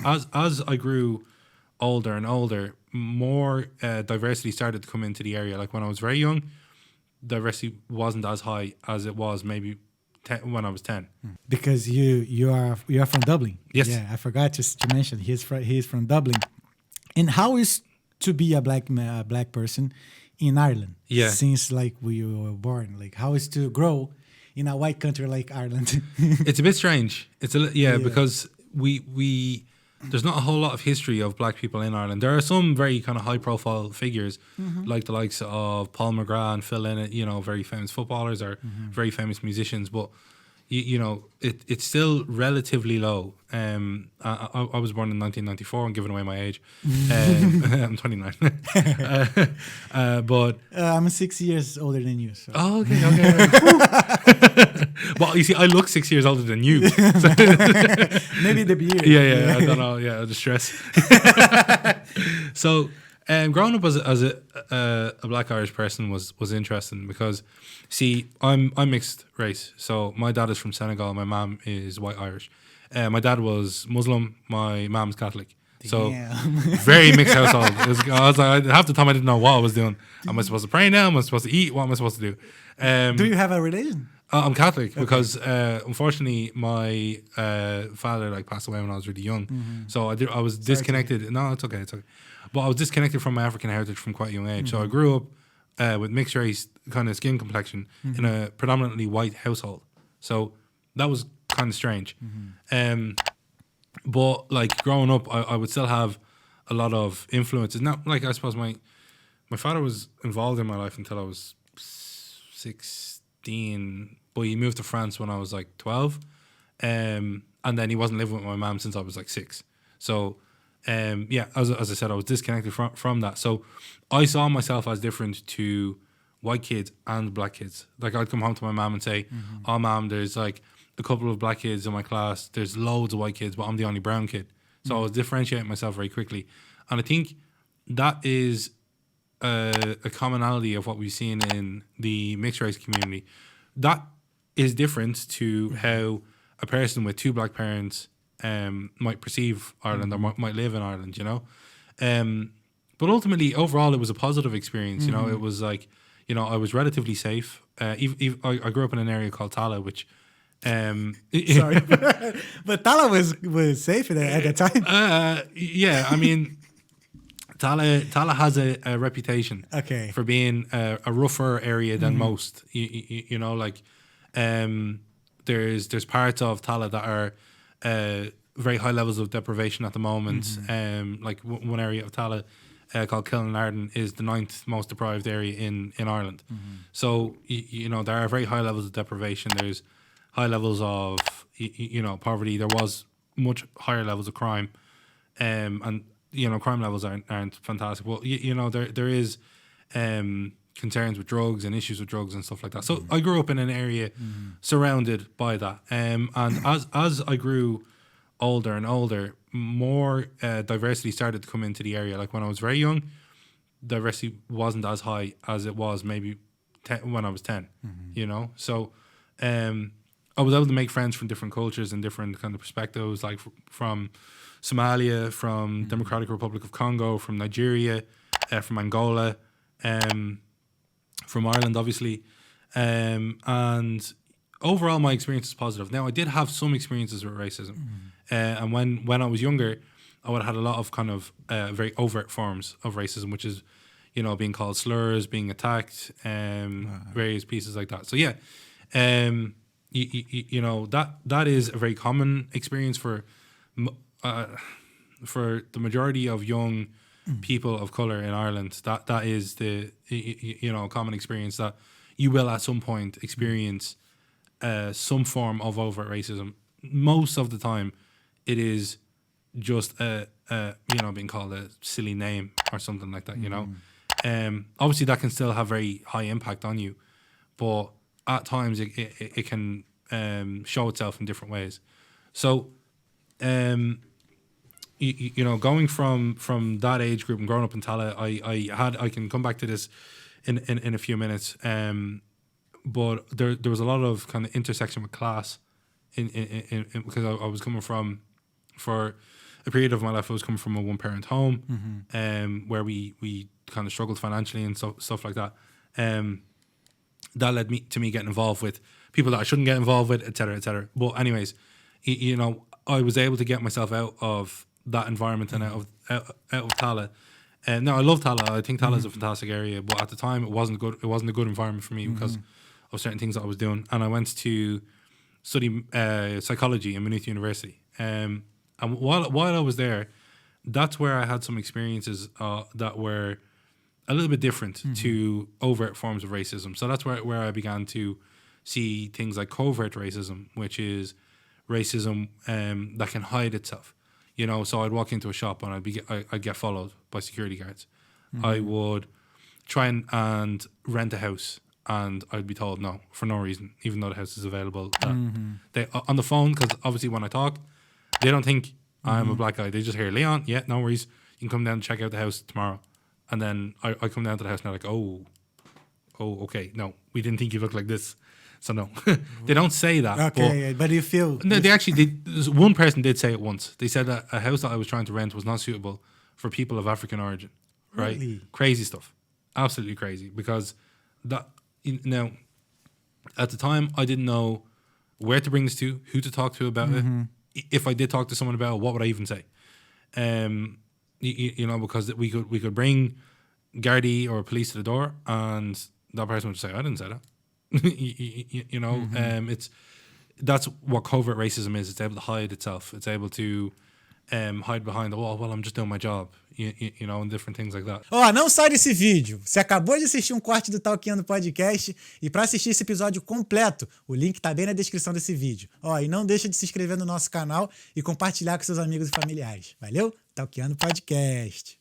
as I grew older and older, more diversity started to come into the area. Like when I was very young, diversity wasn't as high as it was maybe when I was 10. Because you are from Dublin. Yes. Yeah, I forgot to mention he's from Dublin. And how is to be a black person in Ireland? Yeah. Since like we were born, like how is to grow in a white country like Ireland? It's a bit strange. Because we there's not a whole lot of history of black people in Ireland. There are some very kind of high profile figures, like the likes of Paul McGrath and Phil Lynott, very famous footballers or very famous musicians, but it's still relatively low. I was born in 1994. I'm giving away my age. I'm 29. But I'm 6 years older than you. So. Oh, okay. Well, you see, I look 6 years older than you. Maybe the beard. Yeah. I don't know. Yeah, the stress. So, growing up as a black Irish person was interesting because, see, I'm mixed race. So my dad is from Senegal. My mom is white Irish. My dad was Muslim. My mom's Catholic. So very mixed household. I was like, half the time I didn't know what I was doing. Am I supposed to pray now? Am I supposed to eat? What am I supposed to do? Do you have a religion? I'm Catholic because unfortunately my father passed away when I was really young. So I was disconnected. No, it's okay. But I was disconnected from my African heritage from quite a young age. So I grew up with mixed race kind of skin complexion in a predominantly white household. So that was kind of strange. But growing up, I would still have a lot of influences. Now, I suppose my father was involved in my life until I was 16, but he moved to France when I was 12. And then he wasn't living with my mom since I was 6. So, as I said, I was disconnected from that. So I saw myself as different to white kids and black kids. I'd come home to my mom and say, oh, mom, there's a couple of black kids in my class. There's loads of white kids, but I'm the only brown kid. So I was differentiating myself very quickly. And I think that is a commonality of what we've seen in the mixed race community. That is different to how a person with two black parents might perceive Ireland or might live in Ireland, But ultimately, overall, it was a positive experience. It was I was relatively safe. I grew up in an area called Tala, which... Sorry, but Tala was safe at the time. Yeah, I mean, Tala has a reputation for being a rougher area than most. There's parts of Tala that are very high levels of deprivation at the moment. One area of Tala called Killinarden is the 9th most deprived area in Ireland. So there are very high levels of deprivation. There's high levels of poverty. There was much higher levels of crime, and crime levels aren't fantastic. Well, there is concerns with drugs and issues with drugs and stuff like that. So I grew up in an area surrounded by that, and as I grew older and older, more diversity started to come into the area. When I was very young, diversity wasn't as high as it was maybe when I was 10. So. I was able to make friends from different cultures and different kind of perspectives, from Somalia, from Democratic Republic of Congo, from Nigeria, from Angola, from Ireland, obviously. And overall, my experience is positive. Now, I did have some experiences with racism. And when I was younger, I would have had a lot of kind of very overt forms of racism, which is, being called slurs, being attacked, various pieces like that. So, yeah. That is a very common experience for the majority of young people of color in Ireland. That is the common experience that you will at some point experience some form of overt racism. Most of the time, it is just being called a silly name or something like that. Obviously that can still have very high impact on you, but at times it can show itself in different ways. So, going from that age group and growing up in Tala, I can come back to this in a few minutes. But there was a lot of kind of intersection with class in because I was coming from, for a period of my life I was coming from a one-parent home, where we kind of struggled financially and stuff like that. That led to me getting involved with people that I shouldn't get involved with, et cetera, et cetera. But anyways, you know, I was able to get myself out of that environment and out of Tallaght. No, I love Tallaght. I think Tallaght is a fantastic area, but at the time it wasn't good. It wasn't a good environment for me because of certain things that I was doing. And I went to study psychology in Maynooth University. And while I was there, that's where I had some experiences that were a little bit different to overt forms of racism. So that's where I began to see things like covert racism, which is racism that can hide itself. You know, so I'd walk into a shop and I'd get followed by security guards. I would try and rent a house, and I'd be told no for no reason, even though the house is available. They on the phone, because obviously when I talk, they don't think I'm a black guy. They just hear Leon. Yeah, no worries. You can come down and check out the house tomorrow. And then I come down to the house and they're like, oh, okay, no, we didn't think you looked like this. So no, they don't say that. Okay, but you feel... No, they actually did. One person did say it once. They said that a house that I was trying to rent was not suitable for people of African origin. Right? Really? Crazy stuff. Absolutely crazy. Because that, now, at the time, I didn't know where to bring this to, who to talk to about it. If I did talk to someone about it, what would I even say? You know, because we could bring Gardaí or police to the door, and that person would say, I didn't say that. You know, that's what covert racism is. It's able to hide itself. It's able to hide behind the wall. Well, I'm just doing my job, you know, and different things like that. Ó, não sai desse vídeo. Você acabou de assistir um corte do Talkeando Podcast, e para assistir esse episódio completo, o link tá bem na descrição desse vídeo. Ó, e não deixa de se inscrever no nosso canal e compartilhar com seus amigos e familiares. Valeu? Talkeando Podcast.